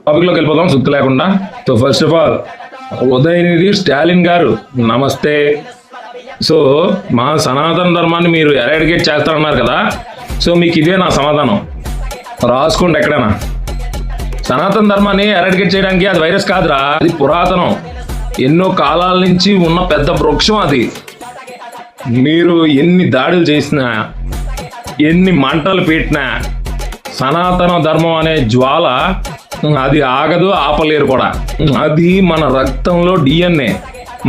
టాపిక్లోకి వెళ్ళిపోదాం సుత్తు లేకుండా. So first of all Udhayanidhi Stalin గారు నమస్తే. సో మా సనాతన ధర్మాన్ని మీరు ఎరాడికేట్ చేస్తారన్నారు కదా, సో మీకు ఇదే నా సమాధానం. రాసుకోండి ఎక్కడైనా. సనాతన ధర్మాన్ని ఎరాడికేట్ చేయడానికి అది వైరస్ కాదురా, అది పురాతనం, ఎన్నో కాలాల నుంచి ఉన్న పెద్ద వృక్షం అది. మీరు ఎన్ని దాడులు చేసినా, ఎన్ని మంటలు పెట్టినా సనాతన ధర్మం అనే జ్వాల అది ఆగదు, ఆపలేరు కూడా. అది మన రక్తంలో DNA,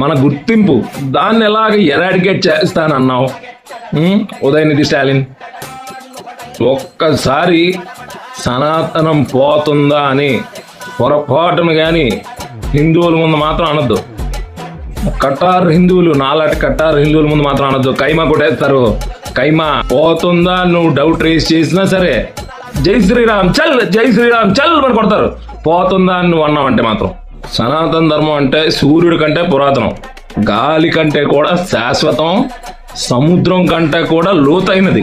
మన గుర్తింపు. దాన్ని ఎలాగ ఎరాడికేట్ చేస్తానన్నావు ఉదయనిధి స్టాలిన్? ఒక్కసారి సనాతనం పోతుందా అని పొరపాటును కానీ హిందువుల ముందు మాత్రం అనొద్దు. కట్టారు హిందువులు, నాలాంటి కట్టారు హిందువుల ముందు మాత్రం అనొద్దు. కైమా కొట్టేస్తారు. కైమా పోతుందా నువ్వు డౌట్ రేస్ చేసినా సరే జై శ్రీరామ్ చల్, జై శ్రీరామ్ చల్ అని కొడతారు. పోతుందా అని నువ్వు అన్నావంటే మాత్రం. సనాతన ధర్మం అంటే సూర్యుడి కంటే పురాతనం, గాలి కంటే కూడా శాశ్వతం, సముద్రం కంటే కూడా లోతైనది.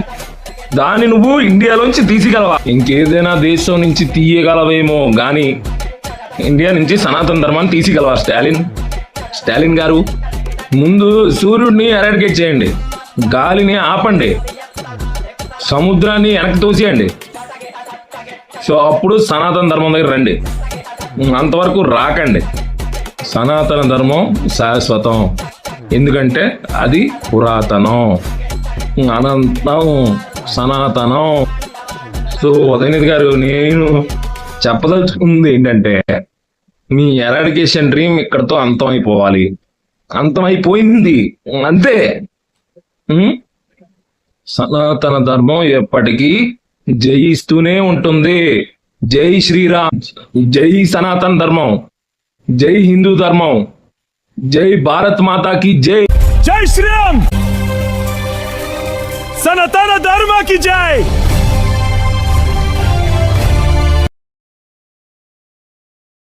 దాన్ని నువ్వు ఇండియాలోంచి తీసిగలవా? ఇంకేదైనా దేశం నుంచి తీయగలవేమో కానీ ఇండియా నుంచి సనాతన ధర్మాన్ని తీసిగలవా స్టాలిన్ గారు? ముందు సూర్యుడిని ఎరాడికేట్ చేయండి, గాలిని ఆపండి, సముద్రాన్ని వెనక్కి తోసేయండి. సో అప్పుడు సనాతన ధర్మం దగ్గర రండి. అంతవరకు రాకండి. సనాతన ధర్మం శాశ్వతం, ఎందుకంటే అది పురాతనం, అనంతం, సనాతనం. సో ఉదయనిధి గారు, నేను చెప్పదలుచుకుంది ఏంటంటే మీ ఎరాడికేషన్ డ్రీమ్ ఇక్కడతో అంతమైపోవాలి. అంతమైపోయింది అంతే. సనాతన ధర్మం ఎప్పటికీ జయిస్తూనే ఉంటుంది. జై శ్రీరామ్, జై సనాతన ధర్మం, జై హిందూ ధర్మం, జై భారత్ మాతాకి జై. జై శ్రీరామ్, సనాతన ధర్మ की जय।